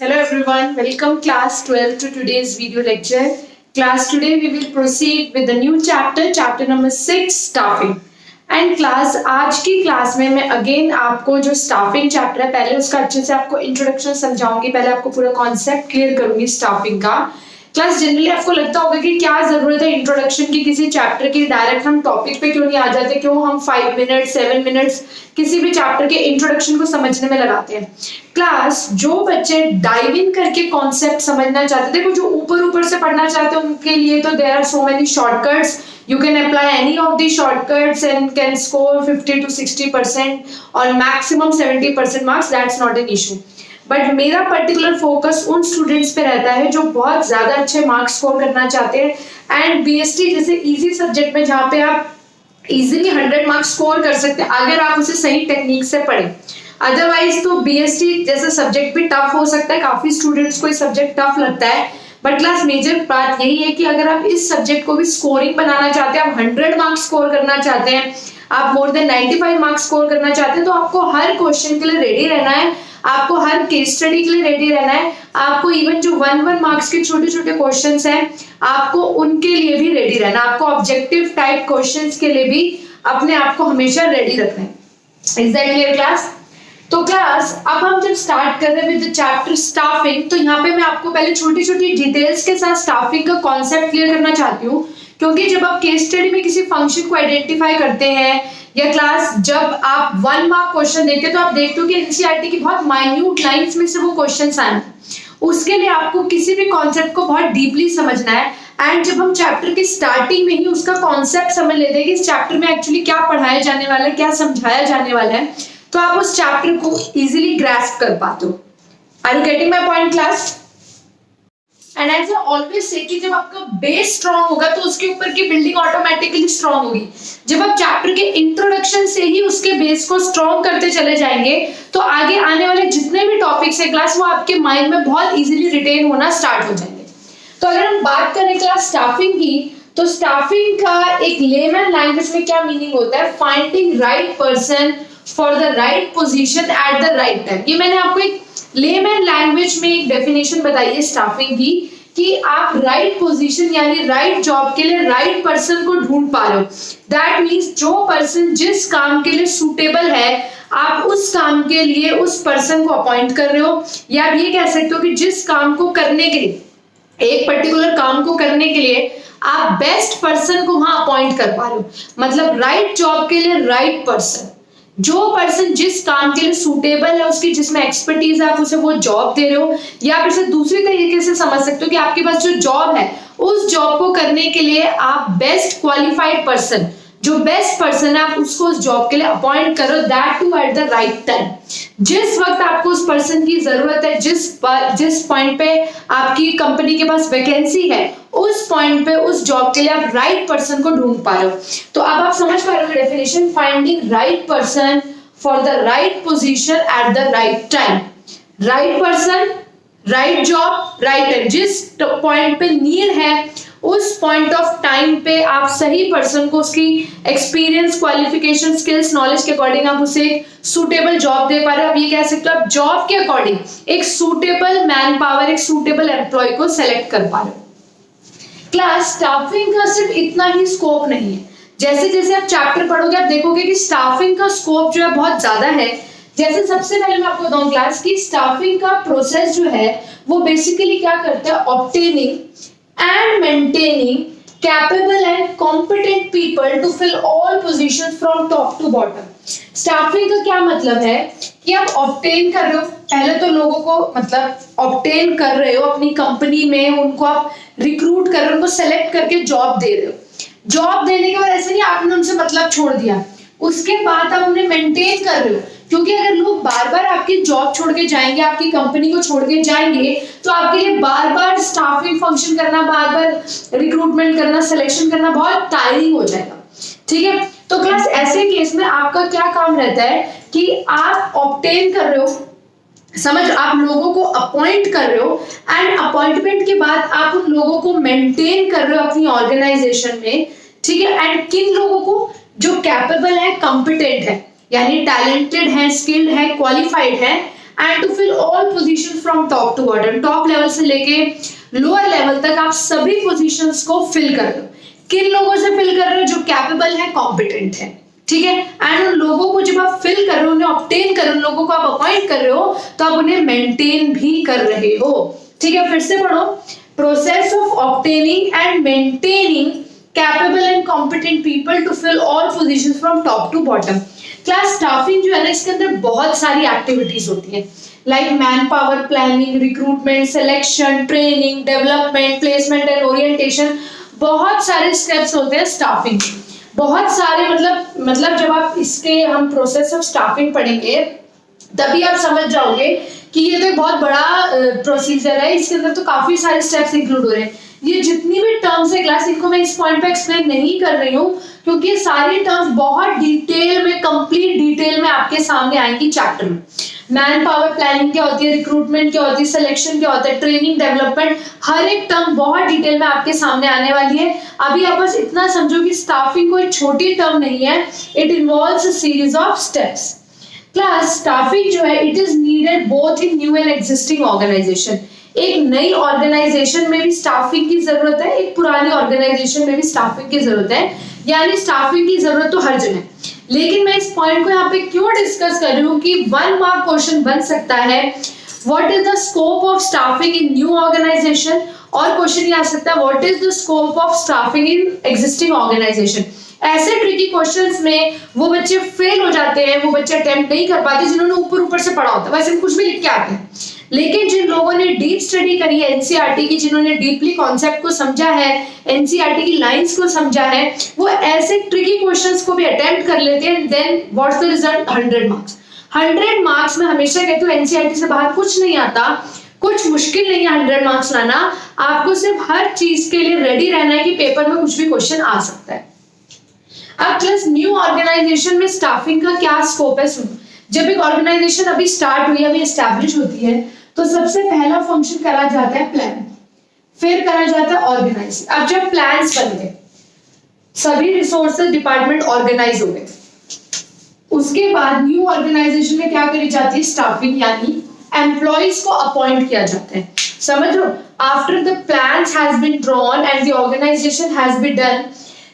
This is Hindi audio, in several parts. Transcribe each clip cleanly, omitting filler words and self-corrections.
Hello everyone, welcome class 12 to today's video lecture. Class today we will proceed with the new chapter number 6 staffing. And class आज की क्लास में मैं अगेन आपको जो स्टाफिंग चैप्टर है पहले उसका अच्छे से आपको इंट्रोडक्शन समझाऊंगी, पहले आपको पूरा कॉन्सेप्ट क्लियर करूंगी स्टाफिंग का. क्लास जनरली आपको लगता होगा कि क्या जरूरत है इंट्रोडक्शन की किसी चैप्टर की, डायरेक्ट हम टॉपिक पे क्यों नहीं आ जाते, क्यों हम 5 मिनट 7 मिनट्स किसी भी चैप्टर के इंट्रोडक्शन को समझने में लगाते हैं. क्लास जो बच्चे डाइव इन करके कॉन्सेप्ट समझना चाहते, देखो जो ऊपर से पढ़ना चाहते हैं उनके लिए तो there are so many shortcuts. You can apply any of these shortcuts and can score 50 to 60% or maximum 70% marks. That's not an issue. But मेरा पर्टिकुलर फोकस उन स्टूडेंट्स पे रहता है जो बहुत ज्यादा अच्छे मार्क्स स्कोर करना चाहते हैं एंड बीएसटी जैसे इजी सब्जेक्ट में जहाँ पे आप इजीली 100 मार्क्स स्कोर कर सकते हैं अगर आप उसे सही टेक्निक से पढ़ें. अदरवाइज तो बीएसटी जैसा सब्जेक्ट भी टफ हो सकता है, काफी स्टूडेंट्स को ये सब्जेक्ट टफ लगता है. बट क्लास मेजर बात यही है कि अगर आप इस सब्जेक्ट को भी स्कोरिंग बनाना चाहते हैं, आप 100 मार्क्स स्कोर करना चाहते हैं, आप मोर देन 95 मार्क्स स्कोर करना चाहते हैं, तो आपको हर क्वेश्चन के लिए रेडी रहना है, आपको हर केस स्टडी के लिए रेडी रहना है, आपको इवन जो 1 मार्क्स के छोटे छोटे क्वेश्चंस हैं आपको उनके लिए भी रेडी रहना, आपको ऑब्जेक्टिव टाइप क्वेश्चंस के लिए भी अपने आप को हमेशा रेडी रखना है. Is that clear class? तो क्लास अब हम जब स्टार्ट कर रहे हैं विद द चैप्टर स्टाफिंग, तो यहाँ पे मैं आपको पहले छोटी छोटी डिटेल्स के साथ स्टाफिंग का कॉन्सेप्ट क्लियर करना चाहती हूँ, क्योंकि जब आप केस स्टडी में किसी फंक्शन को आइडेंटिफाई करते हैं या क्लास जब आप 1 मार्क क्वेश्चन देखते हैं तो आप देखते हो कि एनसीईआरटी की बहुत माइन्यूट लाइंस में से वो क्वेश्चंस आए. उसके लिए आपको किसी भी कॉन्सेप्ट को बहुत डीपली समझना है एंड जब हम चैप्टर की स्टार्टिंग में ही उसका कॉन्सेप्ट समझ लेते हैं कि इस चैप्टर में एक्चुअली क्या पढ़ाया जाने वाला है, क्या समझाया जाने वाला है, तो आप उस चैप्टर को इजीली ग्रास्प कर पाते हो. Are you getting my point class? And as I always say कि जब आपका बेस स्ट्रांग होगा तो उसके ऊपर की बिल्डिंग ऑटोमेटिकली स्ट्रांग होगी. जब आप चैप्टर के इंट्रोडक्शन से ही उसके बेस को स्ट्रांग करते चले जाएंगे तो आगे आने वाले जितने भी टॉपिक्स है क्लास वो आपके माइंड में बहुत इजीली रिटेन होना स्टार्ट हो जाएंगे. तो अगर हम बात करें क्लास स्टाफिंग की, तो स्टाफिंग का एक लेमन लैंग्वेज में क्या मीनिंग होता है? Finding right person for the right position eight the right time. ये मैंने आपको एक लेमन लैंग्वेज में एक डेफिनेशन बताई है स्टाफिंग की कि आप राइट पोजीशन यानी राइट जॉब के लिए राइट पर्सन को ढूंढ पा रहे हो. दैट मींस जो पर्सन जिस काम के लिए सूटेबल है आप उस काम के लिए उस पर्सन को अपॉइंट कर रहे हो, या आप ये कह सकते हो कि जिस काम को करने के लिए, एक पर्टिकुलर काम को करने के लिए आप बेस्ट पर्सन को वहां अपॉइंट कर पा रहे हो. मतलब राइट जॉब के लिए राइट पर्सन, जो पर्सन जिस काम के लिए सूटेबल है, उसकी जिसमें एक्सपर्टीज है, आप उसे वो जॉब दे रहे हो. या आप इसे दूसरी तरीके से समझ सकते हो कि आपके पास जो जॉब है उस जॉब को करने के लिए आप बेस्ट क्वालिफाइड पर्सन, जो बेस्ट पर्सन है आप उसको उस जॉब के लिए अपॉइंट करो, that too at the right time. जिस वक्त आपको उस पर्सन की जरूरत है, जिस पॉइंट पे आपकी कंपनी के पास वैकेंसी है, उस पॉइंट पे उस जॉब के लिए आप राइट पर्सन को ढूंढ पा रहे हो. तो अब आप समझ पा रहे हो definition, finding right person for the right position eight the right time. Right person, right job, right time. जिस पॉइंट पे नीड है उस पॉइंट ऑफ टाइम पे आप सही पर्सन को उसकी एक्सपीरियंस, क्वालिफिकेशन, स्किल्स, नॉलेज के अकॉर्डिंग आप उसे सूटेबल जॉब दे पा रहे हो. आप ये कह सकते हो आप जॉब के अकॉर्डिंग एक सूटेबल मैन पावर, एक सूटेबल एम्प्लॉय को सेलेक्ट कर पा रहे हो. क्लास स्टाफिंग का सिर्फ इतना ही स्कोप नहीं है. जैसे जैसे आप चैप्टर पढ़ोगे आप देखोगे कि स्टाफिंग का स्कोप जो है बहुत ज्यादा है. जैसे सबसे पहले मैं आपको बताऊं क्लास की स्टाफिंग का प्रोसेस जो है वो बेसिकली क्या करता है? Obtaining and maintaining capable and competent people to fill all positions from top to bottom. Staffing का क्या मतलब है कि आप ऑब्टेन कर रहे हो, पहले तो लोगों को मतलब ऑब्टेन कर रहे हो अपनी कंपनी में, उनको आप रिक्रूट कर रहे हो, उनको सेलेक्ट करके जॉब दे रहे हो. जॉब देने के बाद ऐसे नहीं आपने उनसे मतलब छोड़ दिया, उसके बाद आप उन्हें मेंटेन कर रहे हो. क्योंकि अगर लोग बार बार आपकी जॉब छोड़ के जाएंगे, आपकी कंपनी को छोड़ के जाएंगे, तो आपके लिए बार बार स्टाफिंग फंक्शन करना, बार बार रिक्रूटमेंट करना, सिलेक्शन करना बहुत टायरिंग हो जाएगा. ठीक है, तो क्लास ऐसे केस में आपका क्या काम रहता है कि आप ऑब्टेन कर रहे हो, समझ, आप लोगों को अपॉइंट कर रहे हो एंड अपॉइंटमेंट के बाद आप उन लोगों को मेंटेन कर रहे हो अपनी ऑर्गेनाइजेशन में. ठीक है, एंड किन लोगों को? जो कैपेबल है, कॉम्पिटेंट है, यानी टैलेंटेड है, स्किल्ड है, क्वालिफाइड है, and to fill all position from top to bottom, top level से लेके लोअर लेवल तक आप सभी पोजीशंस को फिल कर लो। किन लोगों से फिल कर रहे हो? जो कैपेबल है, कॉम्पिटेंट है, ठीक है। एंड उन लोगों को जब आप फिल कर रहे हो, उन्हें ऑब्टेन कर रहे हो, उन लोगों को आप अपॉइंट कर रहे हो, तो आप उन्हें मेंटेन भी कर रहे हो, ठीक है। फिर से पढ़ो, process of obtaining and maintaining capable and competent people to fill all positions from top to bottom. Class staffing जो है ना, इसके अंदर बहुत सारी एक्टिविटीज होती है, like man power planning, recruitment, selection, training, development, placement and orientation. बहुत सारे स्टेप्स होते हैं स्टाफिंग, बहुत सारे मतलब जब आप इसके हम प्रोसेस ऑफ स्टाफिंग पढ़ेंगे तभी आप समझ जाओगे कि ये तो एक बहुत बड़ा प्रोसीजर है, इसके अंदर तो काफी सारे स्टेप्स इंक्लूड हो रहे हैं। ये जितनी भी टर्म्स है क्लास, इनको मैं इस पॉइंट पे एक्सप्लेन नहीं कर रही हूँ क्योंकि ये सारी टर्म्स बहुत डिटेल में, कंप्लीट डिटेल में आपके सामने आएंगी चैप्टर में। मैन पावर प्लानिंग क्या होती है, रिक्रूटमेंट क्या होती है, सिलेक्शन क्या होता है, ट्रेनिंग, डेवलपमेंट, हर एक टर्म बहुत डिटेल में आपके सामने आने वाली है। अभी आप बस इतना समझो कि स्टाफिंग कोई छोटी टर्म नहीं है, it involves a series of steps. Class staffing जो है, it is needed both in new and existing organization. एक नई ऑर्गेनाइजेशन में भी स्टाफिंग की जरूरत है, एक पुरानी ऑर्गेनाइजेशन में भी स्टाफिंग की जरूरत है, यानी स्टाफिंग की जरूरत तो हर जगह। लेकिन मैं इस पॉइंट को यहाँ पे क्यों डिस्कस कर रही हूँ कि 1 मार्क क्वेश्चन बन सकता है, what is the scope of staffing in new organization, और क्वेश्चन ये आ सकता है what is the scope of staffing in existing organization. ऐसे ट्रिकी क्वेश्चंस में वो बच्चे फेल हो जाते हैं, वो बच्चे अटेम्प्ट नहीं कर पाते जिन्होंने ऊपर ऊपर से पढ़ा होता है, वैसे कुछ भी लिख के आते हैं। लेकिन जिन लोगों ने डीप स्टडी करी है एनसीईआरटी की, जिन्होंने डीपली कॉन्सेप्ट को समझा है, एनसीईआरटी की लाइंस को समझा है, वो ऐसे ट्रिकी क्वेश्चंस को भी अटेम्प्ट कर लेते हैं। Then what's the result? 100 marks. 100 marks में हमेशा कहते हो एनसीईआरटी से बाहर कुछ नहीं आता, कुछ मुश्किल नहीं है 100 मार्क्स लाना। आपको सिर्फ हर चीज के लिए रेडी रहना है कि पेपर में कुछ भी क्वेश्चन आ सकता है। अब प्लस न्यू ऑर्गेनाइजेशन में स्टाफिंग का क्या स्कोप है? सुनो, जब एक ऑर्गेनाइजेशन अभी स्टार्ट हुई, अभी एस्टैब्लिश होती है, तो सबसे पहला फंक्शन करा जाता है प्लान, फिर करा जाता है ऑर्गेनाइज। अब जब प्लान्स बन गए, सभी रिसोर्सेज डिपार्टमेंट ऑर्गेनाइज हो गए, उसके बाद न्यू ऑर्गेनाइजेशन में क्या करी जाती है? स्टाफिंग, यानी एम्प्लॉइज को अपॉइंट किया जाता है। समझ लो, after the plans has been drawn and the organization has been done,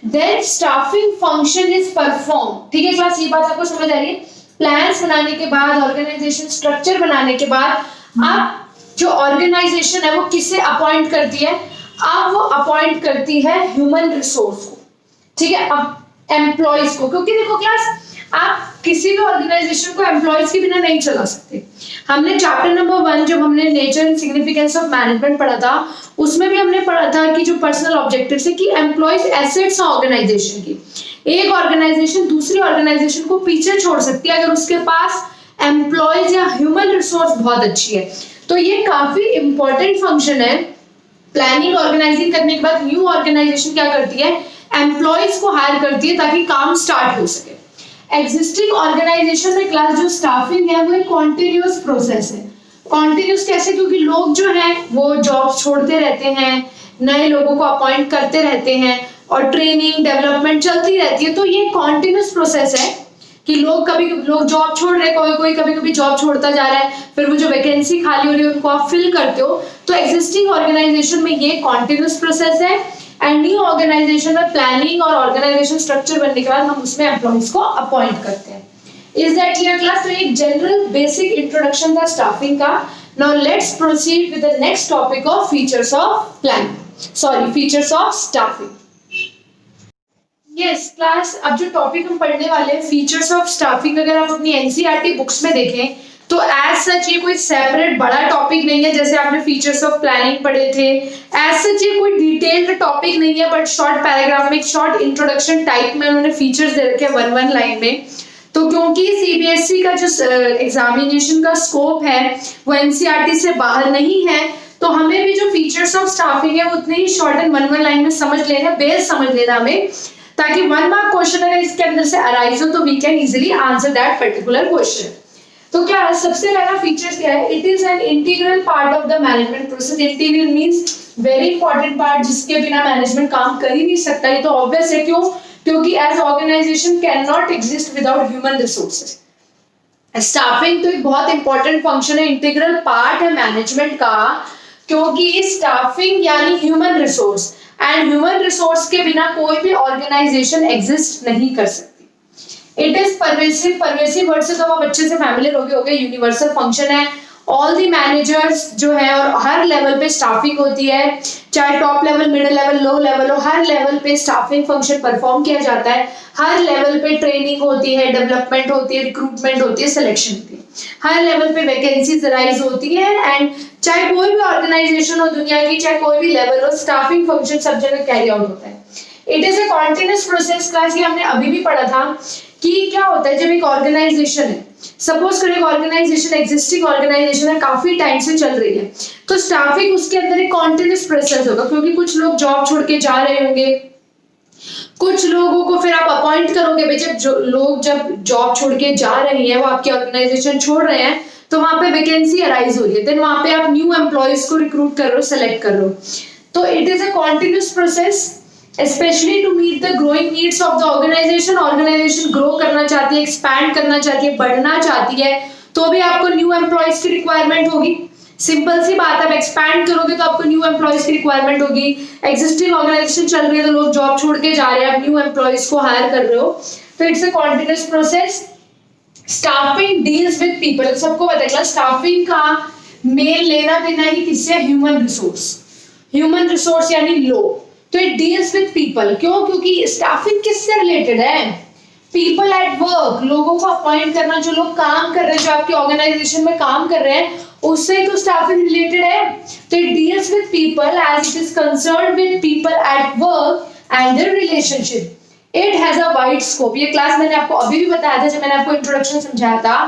then staffing function is perform. ठीक है क्लास, ये बात आपको समझ आ रही है? प्लान्स बनाने के बाद, ऑर्गेनाइजेशन स्ट्रक्चर बनाने के बाद, अब जो ऑर्गेनाइजेशन है वो किसे अपॉइंट करती है? अब वो अपॉइंट करती है ह्यूमन रिसोर्स को, ठीक है, अब एम्प्लॉइज को। क्योंकि देखो क्लास, आप किसी भी ऑर्गेनाइजेशन को एम्प्लॉइज के बिना नहीं चला सकते। हमने चैप्टर नंबर 1 जब हमने nature and significance of management पढ़ा था, उसमें भी हमने पढ़ा था कि जो पर्सनल ऑब्जेक्टिव्स है कि एम्प्लॉइज एसेट्स हैं ऑर्गेनाइजेशन की। एक ऑर्गेनाइजेशन दूसरी ऑर्गेनाइजेशन को पीछे छोड़ सकती है अगर उसके पास एम्प्लॉइज या ह्यूमन रिसोर्स बहुत अच्छी है। तो ये काफी इंपॉर्टेंट फंक्शन है। प्लानिंग ऑर्गेनाइजिंग करने के बाद न्यू ऑर्गेनाइजेशन क्या करती है? एम्प्लॉइज को हायर करती है ताकि काम स्टार्ट हो सके। एग्जिस्टिंग ऑर्गेनाइजेशन में क्लास जो स्टाफिंग है वो एक कॉन्टिन्यूअस प्रोसेस है। कॉन्टिन्यूअस कैसे? क्योंकि लोग जो हैं वो जॉब छोड़ते रहते हैं, नए लोगों को अपॉइंट करते रहते हैं और ट्रेनिंग डेवलपमेंट चलती रहती है। तो ये कॉन्टिन्यूअस प्रोसेस है कि लोग जॉब छोड़ रहे हैं, कोई कभी जॉब छोड़ता जा रहा है, फिर वो जो वैकेंसी खाली हो रही है उनको आप फिल करते हो। तो एग्जिस्टिंग ऑर्गेनाइजेशन में ये कॉन्टिन्यूअस प्रोसेस है। एंड न्यू ऑर्गेनाइजेशन में प्लानिंग और ऑर्गेनाइजेशन स्ट्रक्चर बनने के बाद हम उसमें एम्प्लॉइज को अपॉइंट करते हैं। Is that clear class? तो एक जनरल बेसिक इंट्रोडक्शन था स्टाफिंग का। Now let's proceed with the next topic of features of planning, features of staffing. Yes class, अब जो टॉपिक हम पढ़ने वाले हैं फीचर्स ऑफ स्टाफिंग, अगर आप अपनी एनसीईआरटी बुक्स में देखें तो एज सच ये कोई सेपरेट बड़ा टॉपिक नहीं है जैसे आपने फीचर्स ऑफ प्लानिंग पढ़े थे। एज सच ये कोई डिटेल्ड टॉपिक नहीं है, बट शॉर्ट पैराग्राफ में एक शॉर्ट इंट्रोडक्शन टाइप में उन्होंने फीचर्स दे रखे हैं 1 लाइन में। तो क्योंकि सीबीएसई का जो एग्जामिनेशन का स्कोप है वो एनसीईआरटी से बाहर नहीं है, तो हमें भी जो फीचर्स ऑफ स्टाफिंग है वो उतने ही शॉर्ट एंड 1 लाइन में समझ लेना, बेस समझ लेना हमें, ताकि 1 मार्क क्वेश्चन अगर इसके अंदर से अराइज हो तो we can easily answer that particular question. तो क्या सबसे पहला फीचर्स क्या है? It is an integral part of the management process. Integral means very important part, जिसके बिना मैनेजमेंट काम कर ही नहीं सकता। ये तो ऑब्वियस है, क्यों? क्योंकि as organization can not exist without human resources. Staffing तो एक बहुत इंपॉर्टेंट फंक्शन है, इंटीग्रल पार्ट है मैनेजमेंट का, क्योंकि स्टाफिंग यानी human resource, and human resource के बिना कोई भी ऑर्गेनाइजेशन एग्जिस्ट नहीं कर सकती। It is pervasive, pervasive word से तो आप अच्छे से फैमिलियर हो गए, यूनिवर्सल फंक्शन है। ऑल दी मैनेजर्स जो है और हर लेवल पे स्टाफिंग होती है, चाहे top level, middle level, low level हो, हर लेवल पे स्टाफिंग फंक्शन परफॉर्म किया जाता है। हर लेवल पे ट्रेनिंग होती है, डेवलपमेंट होती है, रिक्रूटमेंट होती है, सिलेक्शन होती है, हर लेवल पे वैकेंसीज राइज होती है। एंड चाहे कोई भी ऑर्गेनाइजेशन हो दुनिया की, चाहे कोई भी लेवल हो, स्टाफिंग फंक्शन सब जगह कैरी आउट होता है। It is a continuous process. Class ये हमने अभी भी पढ़ा था कि क्या होता है जब एक ऑर्गेनाइजेशन है, सपोज करें ऑर्गेनाइजेशन, एग्जिस्टिंग ऑर्गेनाइजेशन है, काफी टाइम से चल रही है, तो स्टाफिंग उसके अंदर एक कॉन्टिन्यूस प्रोसेस होगा, क्योंकि कुछ लोग जॉब छोड़ के जा रहे होंगे, कुछ लोगों को फिर आप अपॉइंट करोगे भाई, जब जॉब छोड़ के जा रहे हैं, वो आपकी ऑर्गेनाइजेशन छोड़ रहे हैं, तो वहां पे वैकेंसी अराइज हो रही है, देन वहां पे आप न्यू एम्प्लॉयज को रिक्रूट कर रहे हो, सेलेक्ट कर रहे हो। तो it is a continuous process, especially to meet the growing needs of the organization। Organization grow करना चाहती है, एक्सपैंड करना चाहती है, बढ़ना चाहती है, तो भी आपको न्यू एम्प्लॉयज की रिक्वायरमेंट होगी। सिंपल सी बात है, आप एक्सपैंड करोगे तो आपको न्यू एम्प्लॉयज की रिक्वायरमेंट होगी। एग्जिस्टिंग ऑर्गेनाइजेशन चल रही है तो लोग जॉब छोड़ के जा रहे हैं, आप न्यू एम्प्लॉयज को हायर कर रहे हो, तो it's a continuous process. Staffing deals with people, सबको पता है स्टाफिंग का मेन लेना देना ही किससे, ह्यूमन रिसोर्स। ह्यूमन रिसोर्स यानी लोग, तो इट डील्स विद पीपल। क्यों? क्योंकि स्टाफिंग किससे रिलेटेड है, पीपल एट वर्क, लोगों को अपॉइंट करना, जो लोग काम कर रहे हैं, जो आपके ऑर्गेनाइजेशन में काम कर रहे हैं, उससे तो स्टाफिंग रिलेटेड है। तो it deals with people as it is concerned with people at work and their relationship. It has a wide scope. ये क्लास मैंने आपको अभी भी बताया था जब मैंने आपको इंट्रोडक्शन समझाया था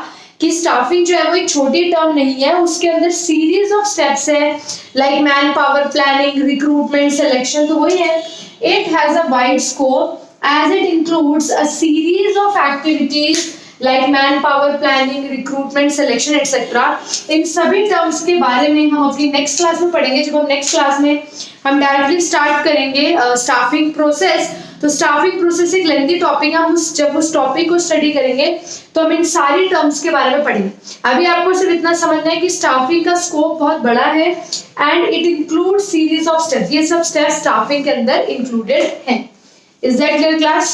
कि स्टाफिंग जो है वो एक छोटी टर्म नहीं है, उसके अंदर सीरीज ऑफ स्टेप्स है, like man power planning, recruitment, selection, तो वही है। It has a wide scope as it includes a series of activities like manpower planning, recruitment, selection, etc. इन सभी टर्म्स के बारे में हम अपनी नेक्स्ट क्लास में पढ़ेंगे। जब हम नेक्स्ट क्लास में हम डायरेक्टली स्टार्ट करेंगे स्टाफिंग प्रोसेस, तो स्टाफिंग प्रोसेस एक लेंथी टॉपिक है, हम जब उस टॉपिक को स्टडी करेंगे तो हम इन सारी टर्म्स के बारे में पढ़ेंगे। अभी आपको सिर्फ इतना समझना है कि स्टाफिंग का स्कोप बहुत बड़ा है and it include series of steps. ये सब स्टेप्स स्टाफिंग के अंदर इंक्लूडेड हैं। Is that clear, class?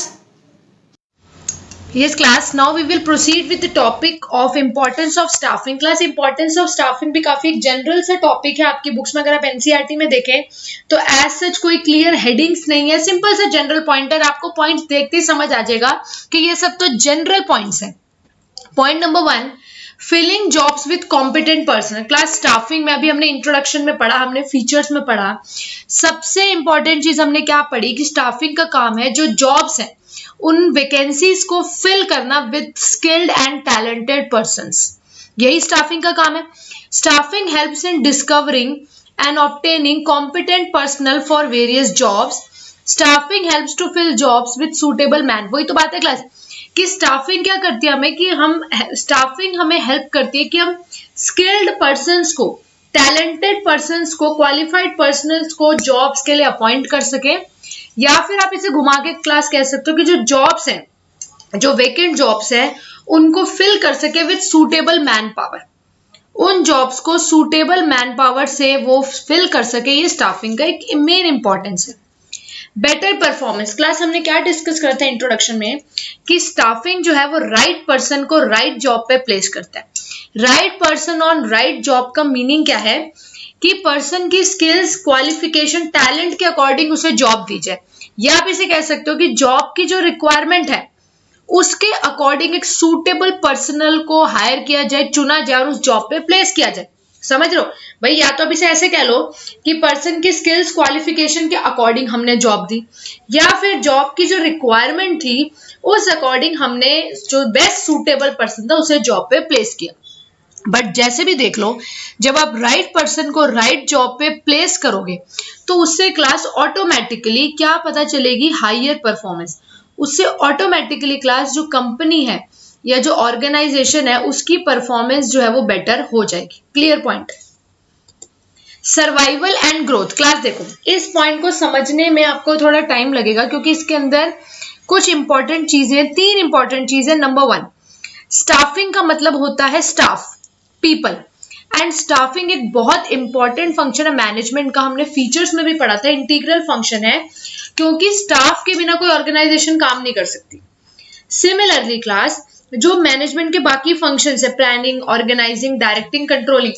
Yes, class. Now we will proceed with the topic of importance of staffing. Class, importance of staffing भी काफी जनरल सा टॉपिक है आपकी बुक्स में। अगर आप एनसीईआरटी में देखें तो एज सच कोई क्लियर हेडिंग्स नहीं है, सिंपल सा जनरल पॉइंटर, आपको पॉइंट्स देखते ही समझ आ जाएगा कि ये सब तो जनरल पॉइंट्स हैं। Point number 1, filling jobs with competent person. Class staffing में अभी हमने इंट्रोडक्शन में पढ़ा, हमने फीचर्स में पढ़ा, सबसे इंपॉर्टेंट चीज हमने क्या पढ़ी कि स्टाफिंग का काम है जो जॉब्स है उन वैकेंसीज को फिल करना with skilled and talented persons. यही स्टाफिंग का काम है। Staffing helps in discovering and obtaining competent personnel for various jobs. Staffing helps to fill jobs with suitable man. वही तो बात है क्लास कि स्टाफिंग क्या करती है हमें, कि स्टाफिंग हमें हेल्प करती है कि हम स्किल्ड पर्सन्स को, टैलेंटेड पर्सन्स को, क्वालिफाइड पर्सन्स को जॉब्स के लिए अपॉइंट कर सके, या फिर आप इसे घुमा के क्लास कह सकते हो कि जो जॉब्स हैं, जो वेकेंट जॉब्स हैं, उनको फिल कर सके विद सूटेबल मैन पावर। उन जॉब्स को सूटेबल मैन पावर से वो फिल कर सके, ये स्टाफिंग का एक मेन इंपॉर्टेंस है। Better performance. क्लास हमने क्या डिस्कस करा था इंट्रोडक्शन में कि स्टाफिंग जो है वो राइट पर्सन को राइट जॉब पे प्लेस करता है। Right person on right job का मीनिंग क्या है कि पर्सन की स्किल्स, क्वालिफिकेशन, टैलेंट के अकॉर्डिंग उसे जॉब दी जाए, या आप इसे कह सकते हो कि जॉब की जो रिक्वायरमेंट है उसके अकॉर्डिंग एक सूटेबल पर्सनल को हायर किया जाए, चुना जाए और उस जॉब पे प्लेस किया जाए। समझ लो भाई, या तो अब इसे ऐसे कह लो कि पर्सन की स्किल्स, क्वालिफिकेशन के अकॉर्डिंग हमने जॉब दी, या फिर जॉब की जो रिक्वायरमेंट थी उस अकॉर्डिंग हमने जो बेस्ट सूटेबल पर्सन था उसे जॉब पे प्लेस किया। बट जैसे भी देख लो, जब आप राइट पर्सन को राइट जॉब पे प्लेस करोगे तो उससे क्लास ऑटोमेटिकली क्या पता चलेगी, हायर परफॉर्मेंस। उससे ऑटोमेटिकली क्लास जो कंपनी है या जो ऑर्गेनाइजेशन है उसकी परफॉर्मेंस जो है वो बेटर हो जाएगी। Clear point. Survival and growth. Class देखो, इस पॉइंट को समझने में आपको थोड़ा टाइम लगेगा क्योंकि इसके अंदर कुछ इंपॉर्टेंट चीजें, 3 इंपॉर्टेंट चीजें। नंबर 1, स्टाफिंग का मतलब होता है स्टाफ, पीपल, एंड स्टाफिंग एक बहुत इंपॉर्टेंट फंक्शन है मैनेजमेंट का, हमने फीचर्स में भी पढ़ा था, इंटीग्रल फंक्शन है, क्योंकि स्टाफ के बिना कोई ऑर्गेनाइजेशन काम नहीं कर सकती। सिमिलरली क्लास, जो मैनेजमेंट के बाकी फंक्शंस है, planning, organizing, directing, controlling,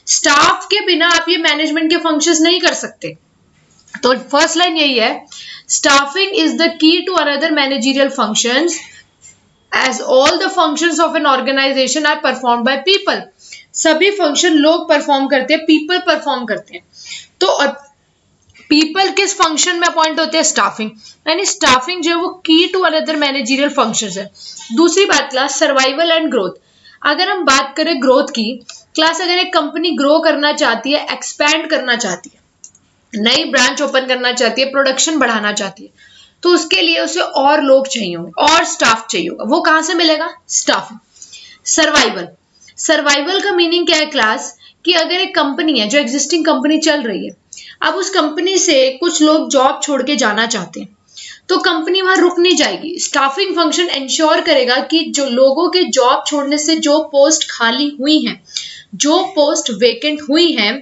staff के बिना आप ये मैनेजमेंट के फंक्शंस नहीं कर सकते। तो फर्स्ट लाइन यही है, staffing is the key to another managerial functions as all the functions of an organization are performed by people. सभी फंक्शन लोग परफॉर्म करते हैं, पीपल परफॉर्म करते हैं। तो पीपल किस फंक्शन में अपॉइंट होते हैं? स्टाफिंग, यानी स्टाफिंग जो है वो की टू अनदर मैनेजरियल फंक्शंस है। दूसरी बात क्लास, सर्वाइवल एंड ग्रोथ। अगर हम बात करें ग्रोथ की क्लास, अगर एक कंपनी ग्रो करना चाहती है, एक्सपैंड करना चाहती है, नई ब्रांच ओपन करना चाहती है, प्रोडक्शन बढ़ाना चाहती है, तो उसके लिए उसे और लोग चाहिए होंगे, और स्टाफ चाहिए होगा। वो कहां से मिलेगा? स्टाफिंग। सर्वाइवल, सर्वाइवल का मीनिंग क्या है क्लास, कि अगर एक कंपनी है, जो एग्जिस्टिंग कंपनी चल रही है, अब उस कंपनी से कुछ लोग जॉब छोड़ के जाना चाहते हैं, तो कंपनी वहां रुक नहीं जाएगी। स्टाफिंग फंक्शन इंश्योर करेगा कि जो लोगों के जॉब छोड़ने से जो पोस्ट खाली हुई हैं, जो पोस्ट वेकेंट हुई हैं,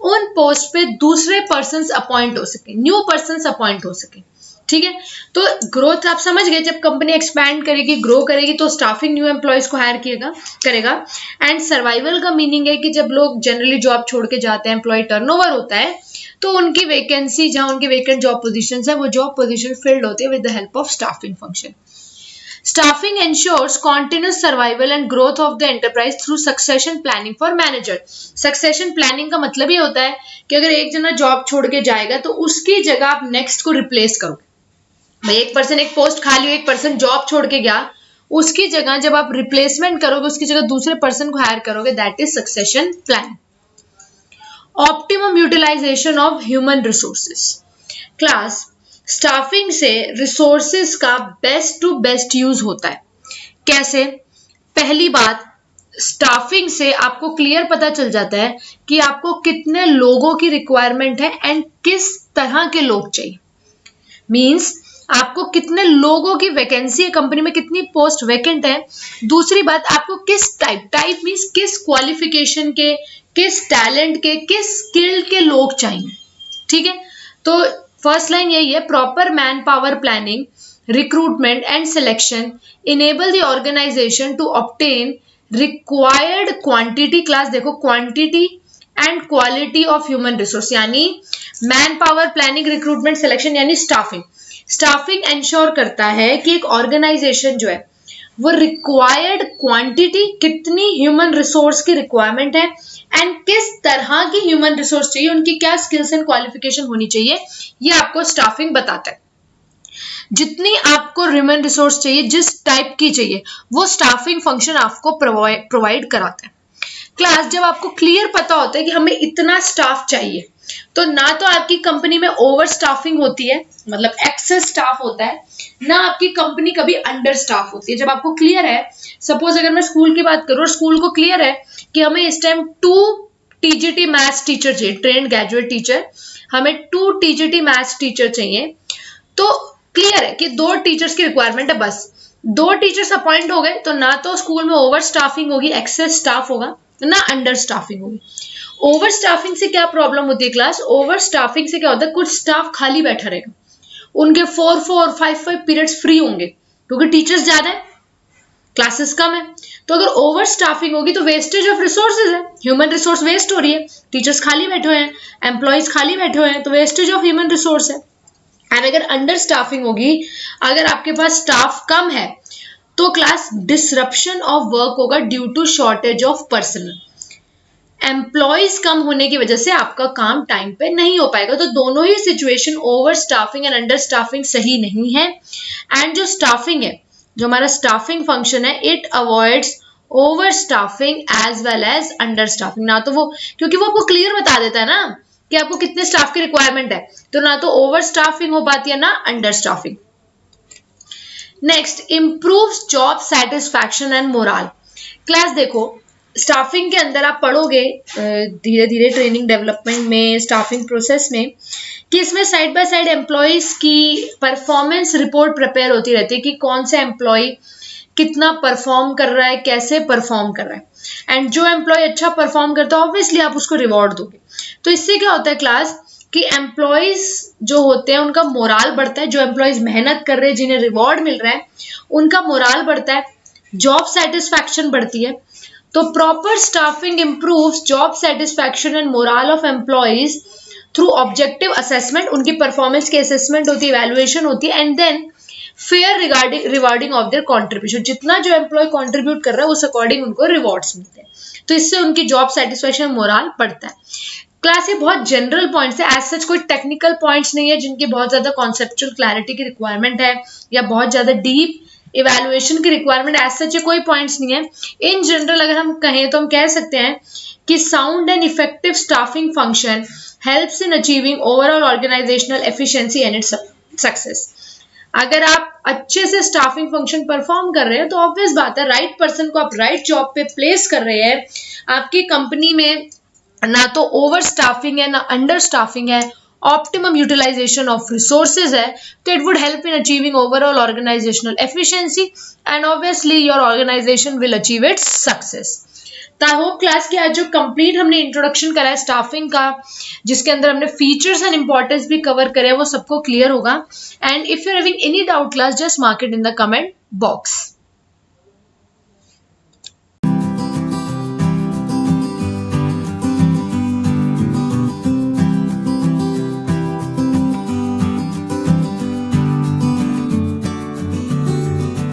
उन पोस्ट पे दूसरे पर्सन्स अपॉइंट हो सके, न्यू पर्सन्स अपॉइंट हो सके। ठीक है, तो ग्रोथ आप समझ गए, जब कंपनी एक्सपैंड करेगी, ग्रो करेगी, तो स्टाफिंग न्यू एम्प्लॉयज को हायर करेगा। एंड सर्वाइवल का मीनिंग है कि जब लोग जनरली जॉब छोड़ के जाते हैं, एम्प्लॉय टर्नओवर होता है, तो उनकी वैकेंसी, जहां उनकी वैकेंट जॉब पोजीशंस है, वो जॉब पोजीशन फिल्ड होती है with the help of staffing function. Staffing ensures continuous survival and growth of the enterprise through succession planning for manager. Succession planning का मतलब ये होता है कि अगर एक जना जॉब छोड़ के जाएगा, तो उसकी जगह आप नेक्स्ट को रिप्लेस करोगे। भाई एक पर्सन, एक पोस्ट खाली हुई, एक पर्सन जॉब छोड़ के गया, उसकी जगह जब आप रिप्लेसमेंट करोगे, उसकी जगह दूसरे पर्सन को हायर करोगे, that is succession plan. Optimum utilization of human resources. Class, staffing से रिसोर्सेज का बेस्ट टू बेस्ट यूज होता है। कैसे? पहली बात, स्टाफिंग से आपको क्लियर पता चल जाता है कि आपको कितने लोगों की रिक्वायरमेंट है एंड किस तरह के लोग चाहिए। मींस आपको कितने लोगों की वैकेंसी है, कंपनी में कितनी पोस्ट वैकेंट है। दूसरी बात, आपको किस टाइप मींस किस क्वालिफिकेशन के, किस टैलेंट के, किस स्किल्ड के लोग चाहिए। ठीक है, तो फर्स्ट लाइन यही है, proper man power planning, recruitment and selection enable the organization to obtain required quantity. Class देखो, quantity and quality of human resource, यानी man power planning, recruitment, selection, यानी स्टाफिंग। स्टाफिंग इंश्योर करता है कि एक ऑर्गेनाइजेशन जो है वो रिक्वायर्ड क्वांटिटी, कितनी ह्यूमन रिसोर्स की रिक्वायरमेंट है एंड किस तरह की ह्यूमन रिसोर्स चाहिए, उनकी क्या स्किल्स एंड क्वालिफिकेशन होनी चाहिए, ये आपको स्टाफिंग बताता है। जितनी आपको ह्यूमन रिसोर्स चाहिए, जिस टाइप की चाहिए, वो स्टाफिंग फंक्शन आपको प्रोवाइड कराता है। क्लास, जब आपको क्लियर पता होता है कि हमें इतना स्टाफ चाहिए, तो ना तो आपकी कंपनी में ओवर स्टाफिंग होती है, मतलब एक्सेस स्टाफ होता है, ना आपकी कंपनी कभी अंडर स्टाफ होती है। जब आपको क्लियर है, सपोज अगर मैं स्कूल की बात करूं, स्कूल को क्लियर है कि हमें इस टाइम 2 टीजीटी मैथ्स टीचर चाहिए, ट्रेंड ग्रेजुएट टीचर, हमें 2 टीजीटी मैथ्स टीचर चाहिए, तो क्लियर है कि 2 टीचर्स की रिक्वायरमेंट है, बस 2 टीचर्स अपॉइंट हो गए, तो ना तो स्कूल में ओवर स्टाफिंग होगी, एक्सेस स्टाफ होगा, ना अंडर स्टाफिंग होगी। ओवर स्टाफिंग से क्या प्रॉब्लम होती है क्लास? ओवर स्टाफिंग से क्या होता है, कुछ स्टाफ खाली बैठा रहेगा, उनके 4 5 पीरियड्स फ्री होंगे, क्योंकि टीचर्स ज्यादा है, क्लासेस कम है। तो अगर ओवर स्टाफिंग होगी तो वेस्टेज ऑफ रिसोर्सेज है, ह्यूमन रिसोर्स वेस्ट हो रही है, टीचर्स खाली बैठे हुए हैं, एम्प्लॉयज खाली बैठे हुए हैं, तो वेस्टेज ऑफ ह्यूमन रिसोर्स है। एंड अगर अंडर स्टाफिंग होगी, अगर आपके पास स्टाफ कम है, तो क्लास डिसरप्शन ऑफ वर्क होगा due to shortage of personnel. Employees कम होने की वजह से आपका काम टाइम पे नहीं हो पाएगा। तो दोनों ही situation, over staffing and under staffing, सही नहीं है। एंड जो स्टाफिंग है, जो हमारा स्टाफिंग फंक्शन है, it avoids over staffing as well as under staffing. ना तो वो, क्योंकि वो आपको क्लियर बता देता है ना कि आपको कितने स्टाफ की रिक्वायरमेंट है, तो ना तो ओवर स्टाफिंग हो पाती है, ना under staffing. Next, improves job satisfaction and moral. Class देखो, स्टाफिंग के अंदर आप पढ़ोगे धीरे धीरे ट्रेनिंग डेवलपमेंट में, स्टाफिंग प्रोसेस में, कि इसमें साइड बाय साइड एम्प्लॉयज की परफॉर्मेंस रिपोर्ट प्रिपेयर होती रहती है कि कौन से एम्प्लॉय कितना परफॉर्म कर रहा है, कैसे परफॉर्म कर रहा है। एंड जो एम्प्लॉय अच्छा परफॉर्म करता है ऑब्वियसली आप उसको रिवॉर्ड दोगे। तो इससे क्या होता है क्लास कि एम्प्लॉयज जो होते हैं उनका मोराल बढ़ता है, जो एम्प्लॉयज मेहनत कर रहे हैं जिन्हें रिवॉर्ड मिल रहा है उनका मोराल बढ़ता है, जॉब सेटिस्फैक्शन बढ़ती है। तो proper staffing improves job satisfaction and morale of employees through objective assessment, उनकी परफॉर्मेंस की असेसमेंट होती है, इवैल्यूएशन होती है, and then fair rewarding of their contribution. जितना जो एम्प्लॉय कॉन्ट्रीब्यूट कर रहा है उस अकॉर्डिंग उनको रिवॉर्ड्स मिलते हैं, तो इससे उनकी जॉब सेटिस्फैक्शन मोराल बढ़ता है। क्लास ये बहुत जनरल पॉइंट्स है, एज सच कोई टेक्निकल पॉइंट्स नहीं है जिनकी बहुत ज्यादा कॉन्सेप्चुअल क्लैरिटी की रिक्वायरमेंट है या बहुत ज्यादा डीप इवैल्यूएशन की रिक्वायरमेंट, एज सच कोई पॉइंट्स नहीं है। इन जनरल अगर हम कहें तो हम कह सकते हैं कि sound and effective staffing function helps in achieving overall organizational efficiency and its success. अगर आप अच्छे से स्टाफिंग फंक्शन परफॉर्म कर रहे हैं तो ऑब्वियस बात है राइट पर्सन को आप राइट जॉब पे प्लेस कर रहे हैं, आपकी कंपनी में ना तो ओवर स्टाफिंग है ना अंडर स्टाफिंग है, ऑप्टिमम यूटिलाइजेशन ऑफ रिसोर्सेज है, तो it would help in achieving overall organizational efficiency and obviously your organization will achieve its success. तो आई होप क्लास के आज जो कंप्लीट हमने इंट्रोडक्शन करा है स्टाफिंग का, जिसके अंदर हमने फीचर्स एंड इंपॉर्टेंस भी कवर करे, वो सबको क्लियर होगा। And if you are having any doubt class just mark it in the comment box.